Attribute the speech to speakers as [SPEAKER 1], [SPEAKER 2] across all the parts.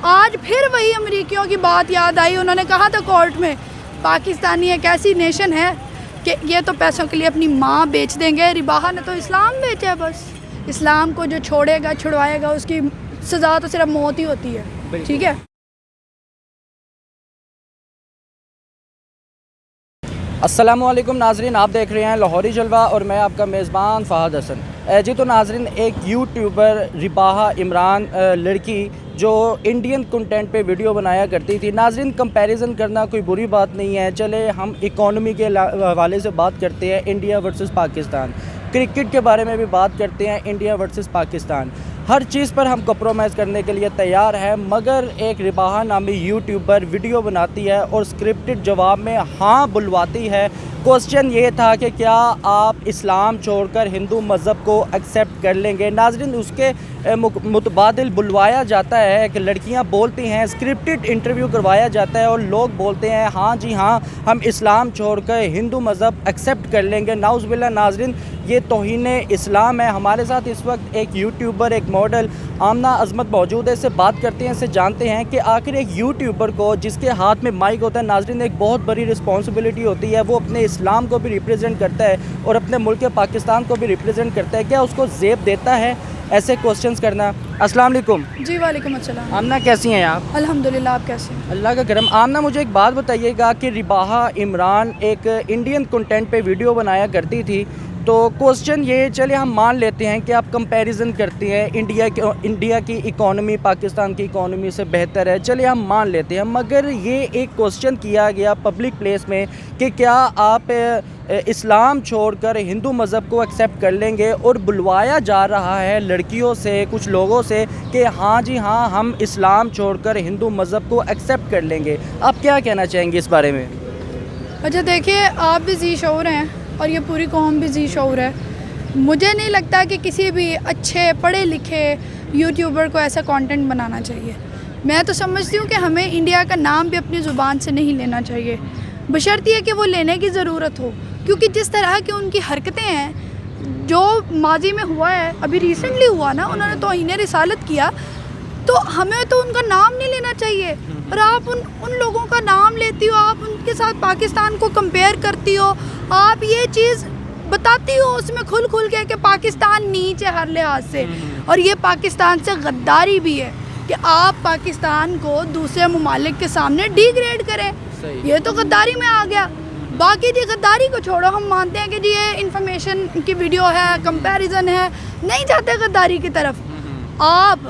[SPEAKER 1] آج پھر وہی امریکیوں کی بات یاد آئی. انہوں نے کہا تھا کورٹ میں پاکستانی ایک ایسی نیشن ہے کہ یہ تو پیسوں کے لیے اپنی ماں بیچ دیں گے. رباہا نے تو اسلام بیچا ہے. بس اسلام کو جو چھوڑے گا چھڑوائے گا اس کی سزا تو صرف موت ہی ہوتی ہے. ٹھیک ہے.
[SPEAKER 2] السلام علیکم ناظرین، آپ دیکھ رہے ہیں لاہوری جلوہ اور میں آپ کا میزبان فہد حسن. جی تو ناظرین، ایک یوٹیوبر رباہا عمران لڑکی جو انڈین کنٹینٹ پہ ویڈیو بنایا کرتی تھی. ناظرین، کمپیریزن کرنا کوئی بری بات نہیں ہے. چلے ہم اکانومی کے حوالے سے بات کرتے ہیں، انڈیا ورسز پاکستان. کرکٹ کے بارے میں بھی بات کرتے ہیں، انڈیا ورسز پاکستان. ہر چیز پر ہم کمپرومائز کرنے کے لیے تیار ہیں، مگر ایک رباہا نامی یوٹیوبر ویڈیو بناتی ہے اور اسکرپٹڈ جواب میں ہاں بلواتی ہے. کوسچن یہ تھا کہ کیا آپ اسلام چھوڑ کر ہندو مذہب کو ایکسیپٹ کر لیں گے. ناظرین، اس کے متبادل بلوایا جاتا ہے کہ لڑکیاں بولتی ہیں، اسکرپٹڈ انٹرویو کروایا جاتا ہے اور لوگ بولتے ہیں ہاں جی ہاں ہم اسلام چھوڑ کر ہندو مذہب ایکسیپٹ کر لیں گے. نعوذ باللہ. ناظرین، یہ توہین اسلام ہے. ہمارے ساتھ اس وقت ایک یوٹیوبر، ایک ماڈل آمنہ عظمت موجود ہے. اس سے بات کرتے ہیں، اس سے جانتے ہیں کہ آخر ایک یوٹیوبر کو جس کے ہاتھ میں مائک ہوتا ہے، ناظرین ایک بہت بڑی رسپانسبلٹی ہوتی ہے. وہ اپنے اسلام کو بھی ریپریزنٹ کرتا ہے اور اپنے ملک پاکستان کو بھی ریپریزنٹ کرتا ہے. کیا اس کو زیب دیتا ہے ایسے کوسچنز کرنا؟ السلام علیکم.
[SPEAKER 1] جی وعلیکم السلام.
[SPEAKER 2] آمنہ کیسی ہیں آپ؟
[SPEAKER 1] الحمدللہ. آپ کیسے ہیں؟
[SPEAKER 2] اللہ کا کرم. آمنہ، مجھے ایک بات بتائیے گا کہ رباہا عمران ایک انڈین کنٹینٹ پہ ویڈیو بنایا کرتی تھی، تو کوسچن یہ، چلے ہم مان لیتے ہیں کہ آپ کمپیریزن کرتے ہیں، انڈیا کی اکانومی پاکستان کی اکانومی سے بہتر ہے، چلے ہم مان لیتے ہیں، مگر یہ ایک کوسچن کیا گیا پبلک پلیس میں کہ کیا آپ اسلام چھوڑ کر ہندو مذہب کو ایکسیپٹ کر لیں گے، اور بلوایا جا رہا ہے لڑکیوں سے، کچھ لوگوں سے کہ ہاں جی ہاں ہم اسلام چھوڑ کر ہندو مذہب کو ایکسیپٹ کر لیں گے. آپ کیا کہنا چاہیں گے اس بارے میں؟
[SPEAKER 1] اچھا دیکھیے، آپ بھی ذی شعور ہیں اور یہ پوری قوم بھی ذی شعور ہے. مجھے نہیں لگتا کہ کسی بھی اچھے پڑھے لکھے یوٹیوبر کو ایسا کانٹینٹ بنانا چاہیے. میں تو سمجھتی ہوں کہ ہمیں انڈیا کا نام بھی اپنی زبان سے نہیں لینا چاہیے، بشرط یہ کہ وہ لینے کی ضرورت ہو. کیونکہ جس طرح کی ان کی حرکتیں ہیں، جو ماضی میں ہوا ہے، ابھی ریسنٹلی ہوا نا، انہوں نے توہین رسالت کیا، تو ہمیں تو ان کا نام نہیں لینا چاہیے. اور آپ ان لوگوں کا نام لیتی ہو، آپ ان کے ساتھ پاکستان کو کمپیئر کرتی ہو، آپ یہ چیز بتاتی ہو اس میں کھل کے کہ پاکستان نیچ ہے ہر لحاظ سے. اور یہ پاکستان سے غداری بھی ہے کہ آپ پاکستان کو دوسرے ممالک کے سامنے ڈی گریڈ کریں. یہ تو غداری میں آ گیا. باقی جی غداری کو چھوڑو، ہم مانتے ہیں کہ جی یہ انفارمیشن کی ویڈیو ہے، کمپیریزن ہے، نہیں جاتے غداری کی طرف. آپ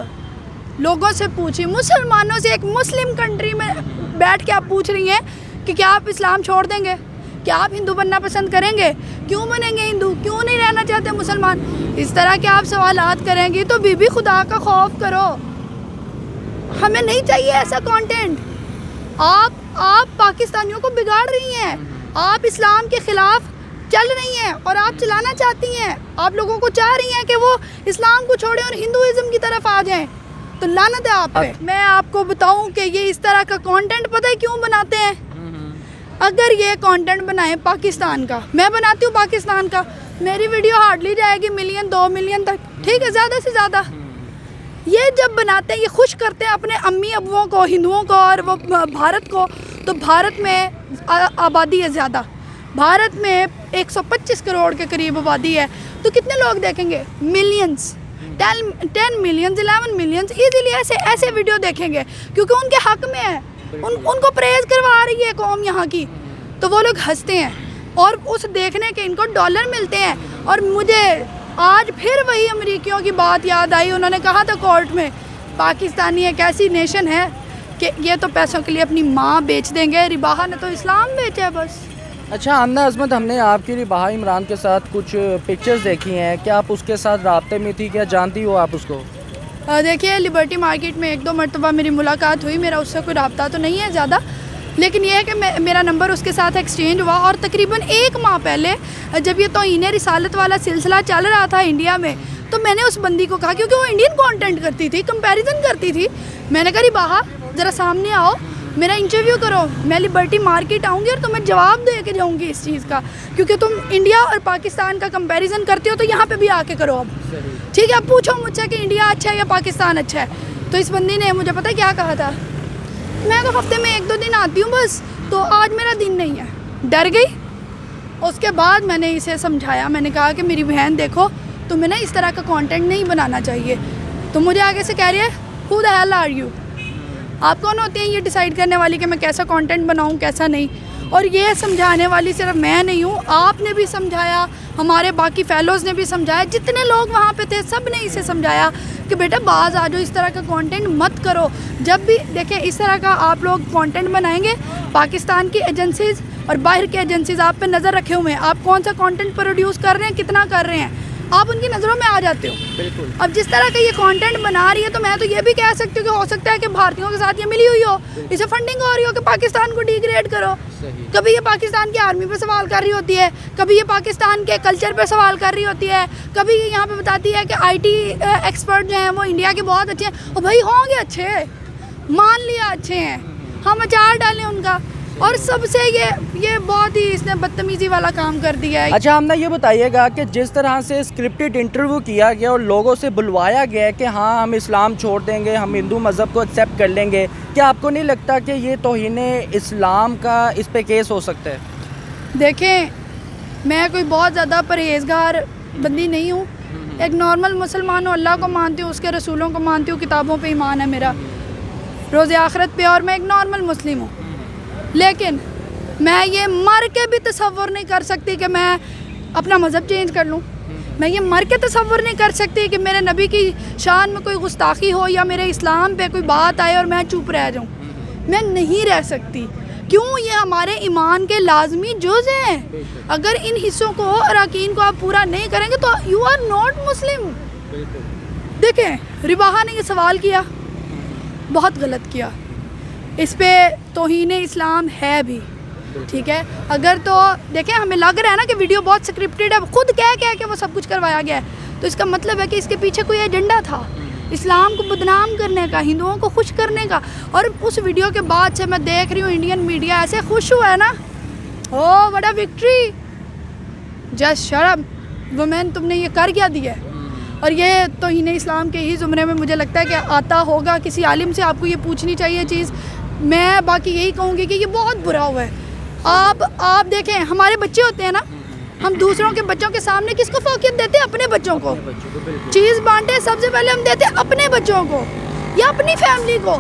[SPEAKER 1] لوگوں سے پوچھیں، مسلمانوں سے، ایک مسلم کنٹری میں بیٹھ کے آپ پوچھ رہی ہیں کہ کیا آپ اسلام چھوڑ دیں گے؟ کیا آپ ہندو بننا پسند کریں گے؟ کیوں بنیں گے ہندو؟ کیوں نہیں رہنا چاہتے مسلمان؟ اس طرح کے آپ سوالات کریں گی تو بی خدا کا خوف کرو. ہمیں نہیں چاہیے ایسا کانٹینٹ. آپ پاکستانیوں کو بگاڑ رہی ہیں، آپ اسلام کے خلاف چل رہی ہیں اور آپ چلانا چاہتی ہیں. آپ لوگوں کو چاہ رہی ہیں کہ وہ اسلام کو چھوڑیں اور ہندوازم کی طرف آ جائیں. تو لعنت ہے آپ پہ. میں آپ کو بتاؤں کہ یہ اس طرح کا کانٹینٹ پتہ ہے کیوں بناتے ہیں؟ اگر یہ کانٹینٹ بنائیں پاکستان کا، میں بناتی ہوں پاکستان کا، میری ویڈیو ہارڈلی جائے گی 1 ملین 2 ملین تک، ٹھیک ہے، زیادہ سے زیادہ. یہ جب بناتے ہیں، یہ خوش کرتے ہیں اپنے امی ابوؤں کو، ہندوؤں کو اور وہ بھارت کو. تو بھارت میں آبادی ہے زیادہ، بھارت میں 125 کروڑ کے قریب آبادی ہے. تو کتنے لوگ دیکھیں گے؟ ملینز، 10 ملینز، 11 ملینز ایزیلی ایسے ویڈیو دیکھیں گے، کیونکہ ان کے حق میں ہے. ان کو پریز کروا رہی ہے قوم یہاں کی، تو وہ لوگ ہنستے ہیں اور اس دیکھنے کے ان کو ڈالر ملتے ہیں. اور مجھے آج پھر وہی امریکیوں کی بات یاد آئی. انہوں نے کہا تھا کورٹ میں پاکستانی ایک ایسی نیشن ہے کہ یہ تو پیسوں کے لیے اپنی ماں بیچ دیں گے. رباہا نے تو اسلام بیچا ہے بس.
[SPEAKER 2] اچھا آمنہ عظمت، ہم نے آپ کی رباہا عمران کے ساتھ کچھ پکچرز دیکھی ہیں، کیا آپ اس کے ساتھ رابطے میں تھی؟ کیا جانتی ہو آپ اس کو؟
[SPEAKER 1] دیکھیے، لبرٹی مارکیٹ میں 1-2 مرتبہ میری ملاقات ہوئی. میرا اس سے کوئی رابطہ تو نہیں ہے زیادہ، لیکن یہ ہے کہ میرا نمبر اس کے ساتھ ایکسچینج ہوا. اور تقریباً 1 ماہ پہلے جب یہ توہین رسالت والا سلسلہ چل رہا تھا انڈیا میں، تو میں نے اس بندی کو کہا، کیونکہ وہ انڈین کانٹینٹ کرتی تھی، کمپیریزن کرتی تھی، میں نے کہا رباہا ذرا سامنے آؤ، میرا انٹرویو کرو، میں لبرٹی مارکیٹ آؤں گی اور تمہیں جواب دے کے جاؤں گی اس چیز کا، کیونکہ تم انڈیا اور پاکستان کا کمپیریزن کرتے ہو تو یہاں پہ بھی آ کے کرو. اب ٹھیک ہے، اب پوچھو مجھ سے کہ انڈیا اچھا ہے یا پاکستان اچھا ہے. تو اس بندی نے مجھے پتہ کیا کہا تھا, میں تو ہفتے میں 1-2 دن آتی ہوں بس, تو آج میرا دن نہیں ہے. ڈر گئی. اس کے بعد میں نے اسے سمجھایا, میں نے کہا کہ میری بہن دیکھو تمہیں نا اس طرح کا کانٹینٹ نہیں بنانا چاہیے. تو مجھے آگے سے کہہ رہی ہے who the hell are you, آپ کون ہوتے ہیں یہ ڈیسائیڈ کرنے والی کہ میں کیسا کانٹینٹ بناؤں کیسا نہیں. اور یہ سمجھانے والی صرف میں نہیں ہوں, آپ نے بھی سمجھایا, ہمارے باقی فیلوز نے بھی سمجھایا, جتنے لوگ وہاں پہ تھے سب نے اسے سمجھایا کہ بیٹا باز آ جاؤ, اس طرح کا کانٹینٹ مت کرو. جب بھی دیکھیں اس طرح کا آپ لوگ کانٹینٹ بنائیں گے, پاکستان کی ایجنسیز اور باہر کی ایجنسیز آپ پہ نظر رکھے ہوئے ہیں, آپ کون سا کانٹینٹ پروڈیوس کر رہے ہیں, کتنا کر رہے ہیں, آپ ان کی نظروں میں آ جاتے ہو.
[SPEAKER 2] بالکل.
[SPEAKER 1] اب جس طرح کا یہ کانٹینٹ بنا رہی ہے تو میں تو یہ بھی کہہ سکتی ہوں کہ ہو سکتا ہے کہ بھارتیوں کے ساتھ یہ ملی ہوئی ہو, اسے فنڈنگ ہو رہی ہو کہ پاکستان کو ڈیگریڈ کرو. کبھی یہ پاکستان کی آرمی پہ سوال کر رہی ہوتی ہے, کبھی یہ پاکستان کے کلچر پہ سوال کر رہی ہوتی ہے, کبھی یہ یہاں پہ بتاتی ہے کہ آئی ٹی ایکسپرٹ جو ہیں وہ انڈیا کے بہت اچھے ہیں. اور بھائی ہوں گے اچھے, مان لیا اچھے ہیں, ہم اچار ڈالیں ان کا. اور سب سے یہ بہت ہی اس نے بدتمیزی والا کام کر دیا ہے.
[SPEAKER 2] اچھا ہم نے یہ بتائیے گا کہ جس طرح سے اسکرپٹڈ انٹرویو کیا گیا اور لوگوں سے بلوایا گیا ہے کہ ہاں ہم اسلام چھوڑ دیں گے, ہم ہندو مذہب کو ایکسیپٹ کر لیں گے, کیا آپ کو نہیں لگتا کہ یہ توہین اسلام کا اس پہ کیس ہو سکتا ہے؟
[SPEAKER 1] دیکھیں میں کوئی بہت زیادہ پرہیزگار بندی نہیں ہوں, ایک نارمل مسلمان ہوں, اللہ کو مانتی ہوں, اس کے رسولوں کو مانتی ہوں, کتابوں پہ ایمان ہے میرا, روز آخرت پہ, اور میں ایک نارمل مسلم ہوں. لیکن میں یہ مر کے بھی تصور نہیں کر سکتی کہ میں اپنا مذہب چینج کر لوں. میں یہ مر کے تصور نہیں کر سکتی کہ میرے نبی کی شان میں کوئی گستاخی ہو یا میرے اسلام پہ کوئی بات آئے اور میں چپ رہ جاؤں. میں نہیں رہ سکتی. کیوں؟ یہ ہمارے ایمان کے لازمی جز ہیں. اگر ان حصوں کو, اراکین کو آپ پورا نہیں کریں گے تو یو آر ناٹ مسلم. دیکھیں رباحہ نے یہ سوال کیا, بہت غلط کیا, اس پہ توہین اسلام ہے بھی, ٹھیک ہے. اگر تو دیکھیں ہمیں لگ رہا ہے نا کہ ویڈیو بہت سکرپٹڈ ہے, خود کہہ کے وہ سب کچھ کروایا گیا ہے, تو اس کا مطلب ہے کہ اس کے پیچھے کوئی ایجنڈا تھا, اسلام کو بدنام کرنے کا, ہندوؤں کو خوش کرنے کا. اور اس ویڈیو کے بعد سے میں دیکھ رہی ہوں انڈین میڈیا ایسے خوش ہوا ہے نا, او بڑا victory, just shut up women, تم نے یہ کر کیا دیا ہے. اور یہ توہین اسلام کے ہی زمرے میں مجھے لگتا ہے کہ آتا ہوگا. کسی عالم سے آپ کو یہ پوچھنی چاہیے چیز. میں باقی یہی کہوں گی کہ یہ بہت برا ہوا ہے. آپ دیکھیں ہمارے بچے ہوتے ہیں نا, ہم دوسروں کے بچوں کے سامنے کس کو فوقیت دیتے ہیں؟ اپنے بچوں کو. چیز بانٹے سب سے پہلے ہم دیتے ہیں اپنے بچوں کو یا اپنی فیملی کو.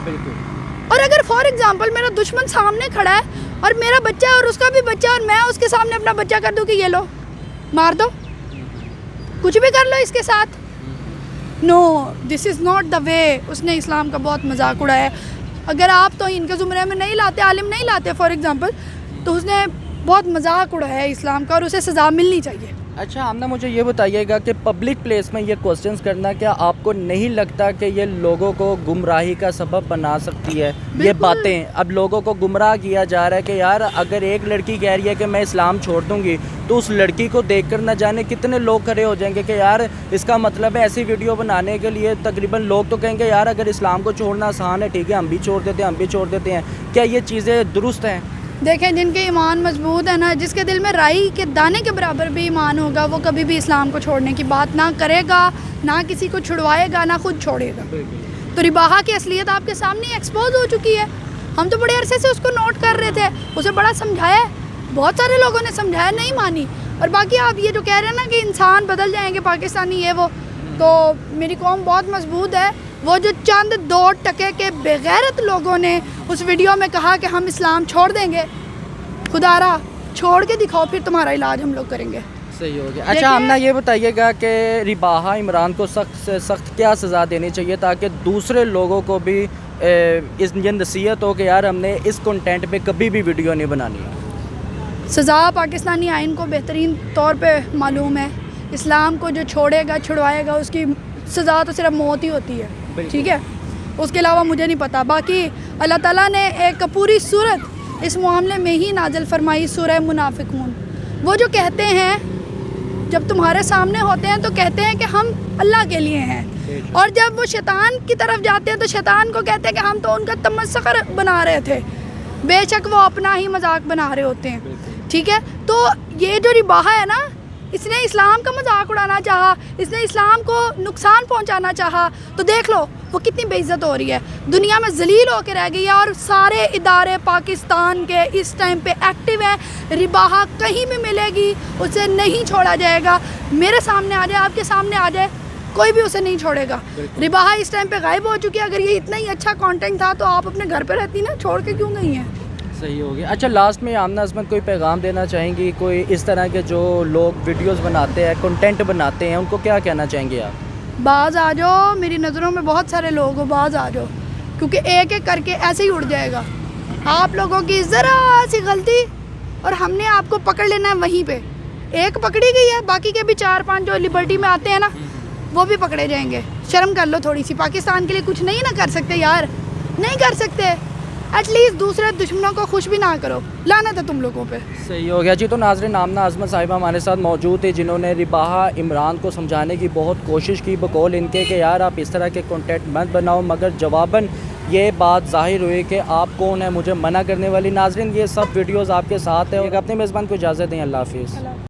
[SPEAKER 1] اور اگر فار ایگزامپل میرا دشمن سامنے کھڑا ہے اور میرا بچہ اور اس کا بھی بچہ, اور میں اس کے سامنے اپنا بچہ کر دوں کہ یہ لو مار دو, کچھ بھی کر لو اس کے ساتھ, نو دس از ناٹ دا وے. اس نے اسلام کا بہت مذاق اڑایا ہے. اگر آپ تو ان کے زمرے میں نہیں لاتے, عالم نہیں لاتے فار ایگزامپل, تو اس نے بہت مذاق اڑایا ہے اسلام کا, اور اسے سزا ملنی چاہیے.
[SPEAKER 2] اچھا ہم نے مجھے یہ بتائیے گا کہ پبلک پلیس میں یہ کوسچنز کرنا, کیا آپ کو نہیں لگتا کہ یہ لوگوں کو گمراہی کا سبب بنا سکتی ہے یہ باتیں؟ اب لوگوں کو گمراہ کیا جا رہا ہے کہ یار اگر ایک لڑکی کہہ رہی ہے کہ میں اسلام چھوڑ دوں گی, تو اس لڑکی کو دیکھ کر نہ جانے کتنے لوگ کھڑے ہو جائیں گے کہ یار اس کا مطلب ہے ایسی ویڈیو بنانے کے لیے تقریباً لوگ تو کہیں گے یار اگر اسلام کو چھوڑنا آسان ہے, ٹھیک ہے ہم بھی چھوڑ دیتے ہیں. کیا یہ چیزیں درست ہیں؟
[SPEAKER 1] دیکھیں جن کے ایمان مضبوط ہے نا, جس کے دل میں رائی کے دانے کے برابر بھی ایمان ہوگا, وہ کبھی بھی اسلام کو چھوڑنے کی بات نہ کرے گا, نہ کسی کو چھڑوائے گا, نہ خود چھوڑے گا. تو رباحہ کی اصلیت آپ کے سامنے ایکسپوز ہو چکی ہے. ہم تو بڑے عرصے سے اس کو نوٹ کر رہے تھے, اسے بڑا سمجھایا ہے, بہت سارے لوگوں نے سمجھایا, نہیں مانی. اور باقی آپ یہ جو کہہ رہے ہیں نا کہ انسان بدل جائیں گے پاکستانی یہ وہ, تو میری قوم بہت مضبوط ہے. وہ جو چند 2 ٹکے کے بغیرت لوگوں نے اس ویڈیو میں کہا کہ ہم اسلام چھوڑ دیں گے, خدا را چھوڑ کے دکھاؤ, پھر تمہارا علاج ہم لوگ کریں گے.
[SPEAKER 2] صحیح ہو گیا. اچھا ہم نے یہ بتائیے گا کہ رباحہ عمران کو سخت سے سخت کیا سزا دینی چاہیے تاکہ دوسرے لوگوں کو بھی یہ نصیحت ہو کہ یار ہم نے اس کنٹینٹ پہ کبھی بھی ویڈیو نہیں بنانی ہے؟
[SPEAKER 1] سزا پاکستانی آئین کو بہترین طور پہ معلوم ہے. اسلام کو جو چھوڑے گا, چھڑوائے گا, اس کی سزا تو صرف موت ہی ہوتی ہے, ٹھیک ہے, اس کے علاوہ مجھے نہیں پتا. باقی اللہ تعالیٰ نے ایک پوری صورت اس معاملے میں ہی نازل فرمائی, سورہ منافقون. وہ جو کہتے ہیں جب تمہارے سامنے ہوتے ہیں تو کہتے ہیں کہ ہم اللہ کے لیے ہیں, اور جب وہ شیطان کی طرف جاتے ہیں تو شیطان کو کہتے ہیں کہ ہم تو ان کا تمسخر بنا رہے تھے. بے شک وہ اپنا ہی مذاق بنا رہے ہوتے ہیں, ٹھیک ہے. تو یہ جو رباحہ ہے نا, اس نے اسلام کا مذاق اڑانا چاہا, اس نے اسلام کو نقصان پہنچانا چاہا, تو دیکھ لو وہ کتنی بے عزت ہو رہی ہے, دنیا میں ذلیل ہو کے رہ گئی ہے. اور سارے ادارے پاکستان کے اس ٹائم پہ ایکٹیو ہیں. رباحہ کہیں بھی ملے گی اسے نہیں چھوڑا جائے گا. میرے سامنے آ جائے, آپ کے سامنے آ جائے, کوئی بھی اسے نہیں چھوڑے گا. رباحہ اس ٹائم پہ غائب ہو چکی ہے. اگر یہ اتنا ہی اچھا کانٹینٹ تھا تو آپ اپنے گھر پہ رہتی نا, چھوڑ کے کیوں گئی ہیں؟
[SPEAKER 2] صحیح ہو گیا. اچھا لاسٹ میں آمنہ عصمت کوئی پیغام دینا چاہیں گی, کوئی اس طرح کے جو لوگ ویڈیوز بناتے ہیں, کنٹینٹ بناتے ہیں, ان کو کیا کہنا چاہیں گے آپ؟
[SPEAKER 1] باز آ جاؤ, میری نظروں میں بہت سارے لوگ ہو, باز آ جاؤ, کیونکہ ایک ایک کر کے ایسے ہی اڑ جائے گا. آپ لوگوں کی ذرا سی غلطی اور ہم نے آپ کو پکڑ لینا ہے وہیں پہ. ایک پکڑی گئی ہے, باقی کے بھی 4-5 جو لبرٹی میں آتے ہیں نا وہ بھی پکڑے جائیں گے. شرم کر لو تھوڑی سی, پاکستان کے لیے کچھ نہیں نہ کر سکتے یار, نہیں کر سکتے. ایٹ لیسٹ دوسرے دشمنوں کو خوش بھی نہ کرو, لعنت ہے تم لوگوں پہ.
[SPEAKER 2] صحیح ہو گیا جی. تو ناظرین آمنہ عصمت صاحبہ ہمارے ساتھ موجود تھی, جنہوں نے رباحہ عمران کو سمجھانے کی بہت کوشش کی بقول ان کے کہ یار آپ اس طرح کے کنٹینٹ مت بناؤ, مگر جواباً یہ بات ظاہر ہوئی کہ آپ کون ہیں مجھے منع کرنے والی. ناظرین یہ سب ویڈیوز آپ کے ساتھ ہیں. اپنے میزبان کو اجازت دیں. اللہ حافظ.